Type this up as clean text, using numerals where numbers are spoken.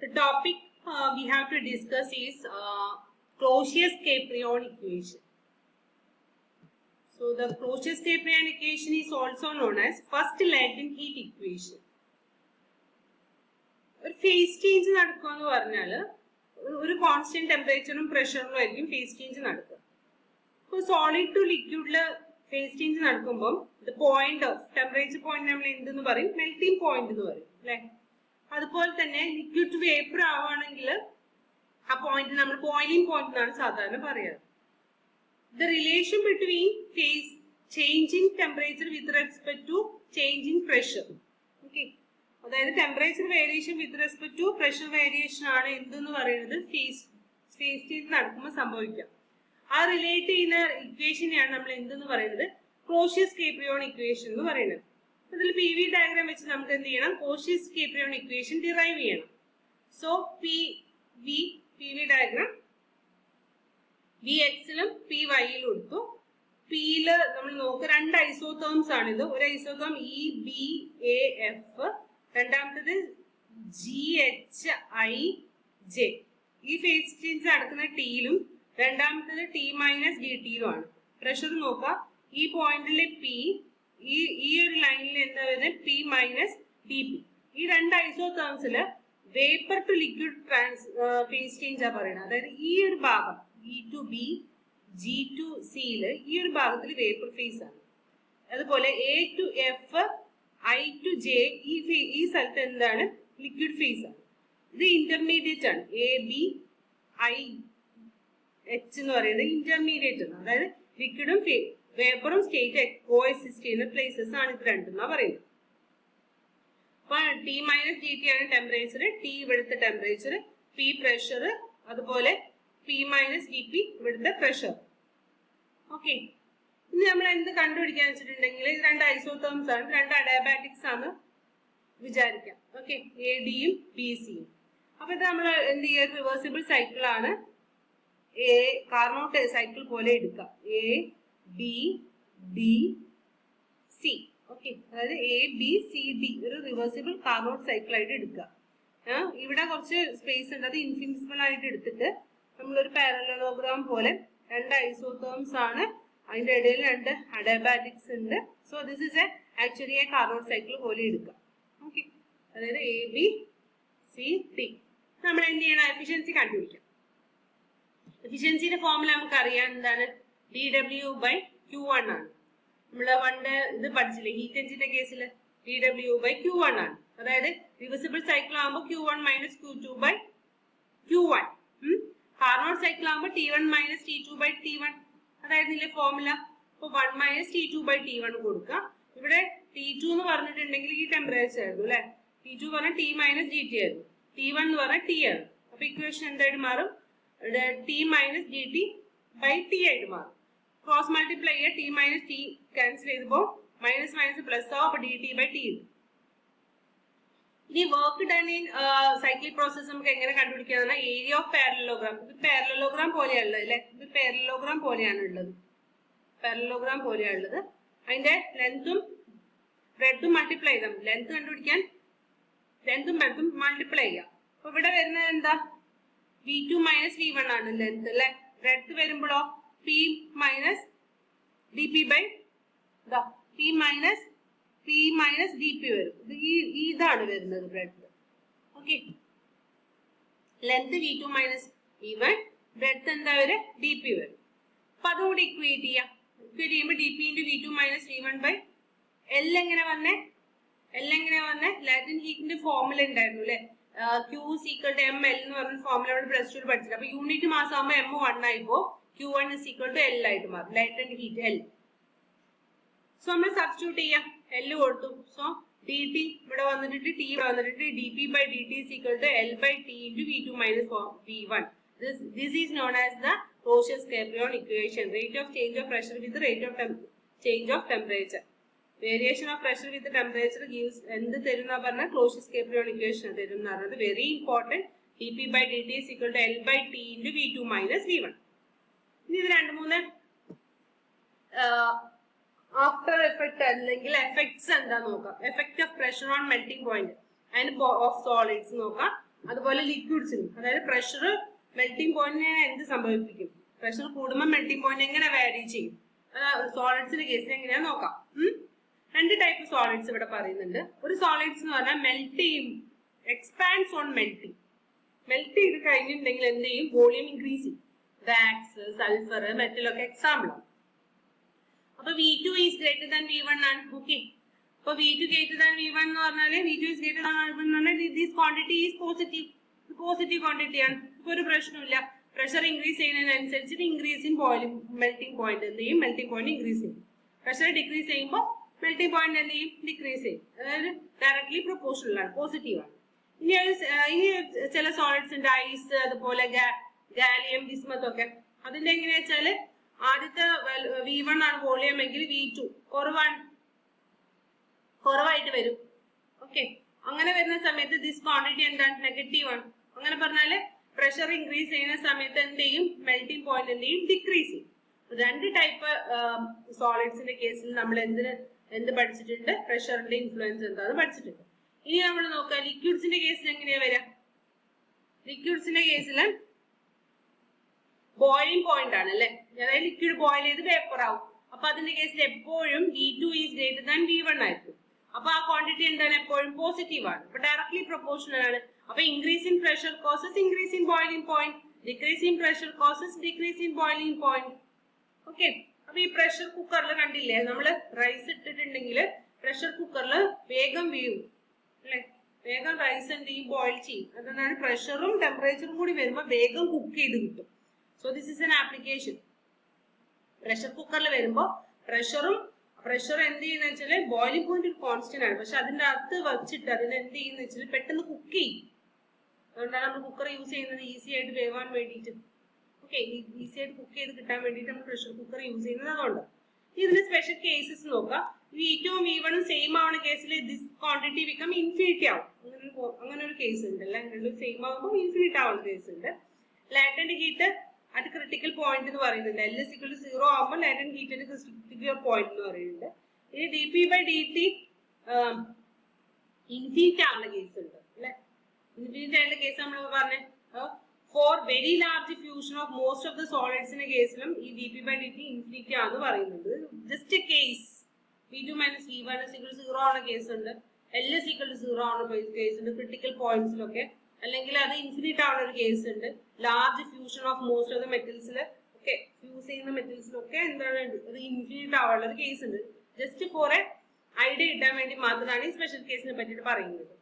The topic we have to discuss is Clausius-Caprion equation. So the Clausius-Caprion equation is also known as first latent heat equation. ഒരു phase change നടക്കുക എന്ന് പറഞ്ഞാൽ ഒരു constant ടെമ്പറേച്ചറും പ്രഷറിലും ആയിരിക്കും phase change നടക്കുക. ഇപ്പോൾ solid to ലിക്വിഡില് phase change നടക്കുമ്പോൾ ഇത് പോയിന്റ് ഓഫ് ടെമ്പറേച്ചർ പോയിന്റ് നമ്മൾ എന്തെന്ന് പറയും, മെൽറ്റിംഗ് പോയിന്റ് എന്ന് പറയും അല്ലെ. അതുപോലെ തന്നെ ലിക്വിഡ് ടു വേപ്പർ ആവുകയാണെങ്കിൽ ആ പോയിന്റ് നമ്മൾ ബോയിലിംഗ് പോയിന്റ് എന്നാണ് സാധാരണ പറയാറ്. The relation between phase change in temperature with respect to change in pressure. Okay, അതായത് temperature variation with respect to pressure variation ആണ് എന്തെന്ന് പറയുന്നത് ഫേസ് ചേഞ്ച് നടക്കുമ്പോൾ സംഭവിക്കാം. ആ റിലേറ്റ് ചെയ്യുന്ന ഇക്വേഷനെയാണ് നമ്മൾ എന്തെന്ന് പറയുന്നത് ക്ലോസിയസ്-കാപ്രിയോൺ ഇക്വേഷൻ എന്ന് പറയുന്നത്. അതിൽ പി വി ഡയഗ്രാം വെച്ച് നമുക്ക് എന്ത് ചെയ്യണം, ക്ലോസിയസ്-കാപ്രിയോൺ ഇക്വേഷൻ ഡിറൈവ് ചെയ്യണം. So P V diagram V എക്സിലും പി വൈയിലും എടുത്തു. പിയില് നമ്മൾ നോക്കുക രണ്ട് ഐസോതേംസ് ആണ് ഇത്. ഒരു ഐസോതേം EBAF, രണ്ടാമത്തത് GHIJ. ഈ ഫേസ് ചേഞ്ച് നടക്കുന്ന ടിയിലും രണ്ടാമത്തത് T-DT-യിലുമാണ്. പ്രഷർ നോക്കുക, ഈ പോയിന്റിലെ പി, ഈ ഒരു ലൈനിൽ എന്താ വരുന്നത് P-DP. ഈ രണ്ട് ഐസോതേംസില് vapour to liquid phase change ആ പറയുന്നത്. അതായത് ഈ ഒരു ഭാഗം E to B, G to C ഈ ഒരു ഭാഗത്തിൽ വേപ്പർ ഫേസ് ആണ്. അതുപോലെ A to F, I to J ഈ സ്ഥലത്ത് എന്താണ് ലിക്വിഡ് ഫേസ് ആണ്. ഇത് ഇന്റർമീഡിയറ്റ് ആണ്. ABIH എന്ന് പറയുന്നത് ഇന്റർമീഡിയറ്റ് ആണ്. അതായത് ലിക്വിഡും വേപ്പറും സ്റ്റേറ്റ് കോഎക്സിസ്റ്റ് ചെയ്യുന്ന പ്ലേസസ് ആണ് ഇത് രണ്ടെന്നാ പറയുന്നത്. അപ്പൊ T-DT ആണ് ടെമ്പറേച്ചർ, T ഇവിടുത്തെ ടെമ്പറേച്ചർ, P പ്രഷർ, അതുപോലെ P-DP ഇവിടുത്തെ പ്രഷർ. ഓക്കെ, ഇനി നമ്മൾ എന്ത് കണ്ടുപിടിക്കാന്ന് വെച്ചിട്ടുണ്ടെങ്കിൽ ഇത് രണ്ട് ഐസോതേംസ് ആണ്, രണ്ട് അഡയാബാറ്റിക്സ് ആണ് വിചാരിക്കാം. ഓക്കെ, ADയും BCയും. അപ്പൊ ഇത് നമ്മൾ എന്ത് ചെയ്യുക, റിവേഴ്സിബിൾ സൈക്കിൾ ആണ്. കാർനോട്ട് സൈക്കിൾ പോലെ എടുക്കാം. ABDC. ഓക്കെ, അതായത് ABCD ഒരു റിവേഴ്സിബിൾ കാർനോട്ട് സൈക്കിൾ ആയിട്ട് എടുക്കുക. ഇവിടെ കുറച്ച് സ്പേസ് ഉണ്ട്, അത് ഇൻഫിനിസിബിൾ ആയിട്ട് എടുത്തിട്ട് നമ്മളൊരു പാരലലോഗ്രാം പോലെ രണ്ട് ഐസോതേംസ് ആണ്, അതിന്റെ ഇടയിൽ രണ്ട് അഡയാബാറ്റിക്സ് ഉണ്ട്. So this is actually A Carnot cycle പോലെ എടുക്കാം. ഓക്കെ, അതായത് ABCD. നമ്മൾ എന്ത് ചെയ്യണം, എഫിഷ്യൻസി കണ്ടുപിടിക്കാം. എഫിഷ്യൻസിയുടെ ഫോർമുല നമുക്ക് അറിയാം, എന്താണ് dW/Q1 ആണ്. നമ്മൾ പണ്ട് ഇത് പഠിച്ചില്ലേ ഹീറ്റ് എഞ്ചിന്റെ കേസിൽ, dW/Q1 ആണ്. അതായത് റിവേഴ്സിബിൾ സൈക്കിൾ ആകുമ്പോൾ Q1 - Q2/Q1. കാർനോട്ട് സൈക്കിൾ ആകുമ്പോൾ T1 - T2/T1. അതായിരുന്നില്ലേ ഫോർമുല. അപ്പൊ 1 - T2/T1 കൊടുക്കുക. ഇവിടെ T2 എന്ന് പറഞ്ഞിട്ടുണ്ടെങ്കിൽ ഈ ടെമ്പറേച്ചർ ആയിരുന്നു അല്ലെ. T2 പറഞ്ഞാൽ T-DT ആയിരുന്നു. T1 എന്ന് പറഞ്ഞാൽ T ആണ്. അപ്പൊ ഇക്വേഷൻ എന്തായിട്ട് മാറും, T-DT/T ആയിട്ട് മാറും. ക്രോസ് മൾട്ടിപ്ലൈ ചെയ്യുക, T - T ക്യാൻസൽ ചെയ്തപ്പോ മൈനസ് പ്ലസ് ആവും. അപ്പൊ DT/T. ഇനി work done in cyclic process നമുക്ക് എങ്ങനെ കണ്ടുപിടിക്കാന്ന് പറഞ്ഞാൽ ഏരിയ ഓഫ് പാരലലോഗ്രാം. ഇത് പാരലലോഗ്രാം പോലെയാണുള്ളത് അല്ലെ. ഇത് പാരലലോഗ്രാം പോലെയാണുള്ളത്. അതിന്റെ ലെങ്തും ബ്രെഡും മൾട്ടിപ്ലൈ ചെയ്താൽ ലെങ്ത് കണ്ടുപിടിക്കാൻ ലെങ്തും ബ്രെഡും മൾട്ടിപ്ലൈ ചെയ്യാം. അപ്പൊ ഇവിടെ വരുന്നത് എന്താ, V2 - V1 ആണ് ലെങ്ത് അല്ലെ. ബ്രെഡ് വരുമ്പോഴോ P-DP വരും. ഇതാണ് വരുന്നത് bread. Okay, length V2 - V1, bread എന്താ വരും DP വരും. അപ്പൊ അതുകൂടി ഇക്വേറ്റ് ചെയ്യുമ്പോൾ DP × V2 - V1/L എങ്ങനെ വന്നേ, ലാറ്റന്റ് ഹീറ്റിന്റെ ഫോർമുല ഉണ്ടായിരുന്നു അല്ലെ. Q = mL എന്ന് പറഞ്ഞ ഫോർമുല അവിടെ +2 പഠിച്ചില്ല. അപ്പൊ യൂണിറ്റ് മാസ് ആകുമ്പോൾ M1 ആയിപ്പോ Q1 = L ആയിട്ട് മാറും, ലാറ്റന്റ് ഹീറ്റ് L. സോ നമ്മൾ സബ്സ്റ്റിറ്റ്യൂട്ട് ചെയ്യാം, L കൊടുത്തു. സോ DT ഇവിടെ വന്നിട്ട് T ഇവിടെ വന്നിട്ട് dP/dt = L/T × V2 - V1. This is known as the Clausius-Caprion equation. Rate of change of pressure with rate of change of temperature. Variation of pressure with temperature gives എന്ത് തരുന്ന പറഞ്ഞാൽ Clausius-Caprion equation തരുന്ന പറഞ്ഞത്. Very important. dP/dt = L/T × V2 - V1. ഇനി ഇത് രണ്ട് മൂന്ന് after effect അല്ലെങ്കിൽ എഫക്ട്സ് എന്താ നോക്കാം. Effect of pressure on melting point and of solids നോക്കാം. അതുപോലെ ലിക്വിഡ്സിനും, അതായത് പ്രഷർ മെൽറ്റിംഗ് പോയിന്റിനെ എന്ത് സംഭവിപ്പിക്കും, പ്രഷർ കൂടുമ്പോൾ മെൽറ്റിംഗ് പോയിന്റ് എങ്ങനെ വാരി ചെയ്യും, സോളിഡ്സിന്റെ കേസിൽ എങ്ങനെയാന്ന് നോക്കാം. രണ്ട് ടൈപ്പ് സോളിഡ്സ് ഇവിടെ പറയുന്നുണ്ട്. ഒരു സോളിഡ്സ് എന്ന് പറഞ്ഞാൽ മെൽറ്റ് ചെയ്യും, എക്സ്പാൻഡ്സ് ഓൺ മെൽറ്റിംഗ്. മെൽറ്റ് ചെയ്ത് കഴിഞ്ഞിട്ടുണ്ടെങ്കിൽ എന്ത് ചെയ്യും, വോളിയം ഇൻക്രീസ് ചെയ്യും. വാക്സ്, സൾഫർ, മെറ്റൽ ഒക്കെ എക്സാമ്പിൾ ആണ്. അപ്പൊ V2 is greater than V1 ആണ്. ഓക്കെ, അപ്പൊ V2 ഗ്രേറ്റർ ദാൻ V1 എന്ന് പറഞ്ഞാല് V2 is greater than V1 എന്ന് പറഞ്ഞാൽ this quantity is positive, positive quantity ആണ്. ഇപ്പൊ ഒരു പ്രശ്നമില്ല. പ്രഷർ ഇൻക്രീസ് ചെയ്യുന്നതിനനുസരിച്ച് increase in boiling melting point എന്ത് ചെയ്യും, മെൽറ്റിംഗ് പോയിന്റ് ഇൻക്രീസ് ചെയ്യും. പ്രഷർ ഡിക്രീസ് ചെയ്യുമ്പോൾ മെൽറ്റിംഗ് പോയിന്റ് എന്ത് ചെയ്യും, ഡിക്രീസ് ചെയ്യും. അതായത് ഡയറക്ട്ലി പ്രൊപ്പോർഷണൽ ആണ്, പോസിറ്റീവ് ആണ്. ഇനി ചില സോളിഡ്സ് ഉണ്ട്, ഐസ്, അതുപോലെ ഗാലിയം, ബിസ്മത്ത് ഒക്കെ. അതിന്റെ എങ്ങനെയാ വെച്ചാല് ആദ്യത്തെ V1 ആണ് വോളിയം എങ്കിൽ V2 കുറവായിട്ട് വരും. ഓക്കെ, അങ്ങനെ വരുന്ന സമയത്ത് ദിസ് ക്വാണ്ടിറ്റി എന്താണ്, നെഗറ്റീവ് ആണ്. അങ്ങനെ പറഞ്ഞാല് പ്രഷർ ഇൻക്രീസ് ചെയ്യുന്ന സമയത്ത് എന്ത് ചെയ്യും, മെൽറ്റിംഗ് പോയിന്റ് എന്ത് ചെയ്യും, ഡിക്രീസ് ചെയ്യും. രണ്ട് ടൈപ്പ് സോളിഡ്സിന്റെ കേസിൽ നമ്മൾ എന്ത് പഠിച്ചിട്ടുണ്ട്, പ്രഷറിന്റെ ഇൻഫ്ലുവൻസ് എന്താണെന്ന് പഠിച്ചിട്ടുണ്ട്. ഇനി നമ്മൾ നോക്കാം ലിക്വിഡ്സിന്റെ കേസിൽ എങ്ങനെയാ വരാം. ലിക്വിഡ്സിന്റെ കേസിൽ ബോയിലിംഗ് പോയിന്റ് ആണ് അല്ലെ, അതായത് ലിക്വിഡ് ബോയിൽ ചെയ്ത് വേപ്പർ ആവും. അപ്പൊ അതിന്റെ കേസിൽ എപ്പോഴും V2 is greater than V1 ആയിരിക്കും. അപ്പൊ ആ ക്വാണ്ടിറ്റി എന്താണ്, എപ്പോഴും പോസിറ്റീവ് ആണ്. അപ്പൊ ഡയറക്ട്ലി പ്രൊപ്പോർഷണൽ ആണ്. അപ്പൊ increase in pressure causes increase in boiling point, decrease in pressure causes decrease in boiling point. Okay, അപ്പൊ ഈ പ്രഷർ കുക്കറിൽ കണ്ടില്ലേ, നമ്മള് റൈസ് ഇട്ടിട്ടുണ്ടെങ്കിൽ പ്രഷർ കുക്കറിൽ വേഗം വീഴും അല്ലെ, വേഗം റൈസ് എന്ത് ചെയ്യും, ബോയിൽ ചെയ്യും. അതാണ് പ്രഷറും ടെമ്പറേച്ചറും കൂടി വരുമ്പോൾ വേഗം കുക്ക് ചെയ്ത് കിട്ടും. So this is an application. Pressure കുക്കറിൽ വരുമ്പോ പ്രഷർ എന്ത് ചെയ്യുന്ന വെച്ചാല് ബോയിലിംഗ് പോയിന്റ് ഒരു കോൺസ്റ്റന്റ് ആണ്, പക്ഷെ അതിന്റെ അകത്ത് വെച്ചിട്ട് അതിന് എന്ത് ചെയ്യുന്ന വെച്ചാൽ പെട്ടെന്ന് കുക്ക് ചെയ്യും. അതുകൊണ്ടാണ് നമ്മൾ കുക്കർ യൂസ് ചെയ്യുന്നത്, ഈസി ആയിട്ട് വേവാൻ വേണ്ടിയിട്ട്. ഓക്കെ, ഈസി ആയിട്ട് കുക്ക് ചെയ്ത് കിട്ടാൻ വേണ്ടിയിട്ട് നമ്മൾ പ്രഷർ കുക്കർ യൂസ് ചെയ്യുന്നത് അതുകൊണ്ട്. ഇതിന് സ്പെഷ്യൽ കേസസ് നോക്കാം. V2 ഉം V1 ഉം സെയിം ആവുന്ന കേസിൽ ദിസ് ക്വാണ്ടിറ്റി ബിക്കം ഇൻഫിനിറ്റി ആവും. അങ്ങനെ ഒരു കേസ് ഉണ്ട് അല്ലെ, രണ്ടും സെയിം ആവുമ്പോൾ ഇൻഫിനിറ്റ് ആവുന്ന കേസ് ഉണ്ട്. Latent heat at critical point എന്ന് പറയുന്നുണ്ട്. L=0 ആവുമ്പോൾ ലാറ്റന്റ് ഹീറ്റിന്റെ ക്രിട്ടിക്കൽ പോയിന്റ് എന്ന് പറയുന്നുണ്ട്. ഇനി dP/dt ഇൻഫിനിറ്റ് ആവുന്ന കേസ് ഉണ്ട് അല്ലെ. ഇൻഫിനിറ്റ് ആയിട്ടുള്ള കേസ് നമ്മൾ പറഞ്ഞ for very large fusion of most of the സോളിഡ്സിന്റെ കേസിലും ഈ dP/dt ഇൻഫിനിറ്റി ആണെന്ന് പറയുന്നുണ്ട്. ജസ്റ്റ് കേസ് V2 - V1 0 ആവുന്ന കേസ് ഉണ്ട്, L=0 ആവുന്ന കേസ് ഉണ്ട് ക്രിട്ടിക്കൽ പോയിന്റ്സിലൊക്കെ. അല്ലെങ്കിൽ അത് ഇൻഫിനിറ്റ് ആവുന്ന ഒരു കേസ് ഉണ്ട്, large fusion of most of the മെറ്റൽസിൽ ഒക്കെ, ഫ്യൂസ് ചെയ്യുന്ന മെറ്റൽസിലൊക്കെ എന്താണ് അത് ഇൻഫിനിറ്റ് ആവാനുള്ള ഒരു കേസ് ഉണ്ട്. ജസ്റ്റ് ഫോർ എ ഐഡിയ കിട്ടാൻ വേണ്ടി മാത്രമാണ് ഈ സ്പെഷ്യൽ കേസിനെ പറ്റിയിട്ട് പറയുന്നത്.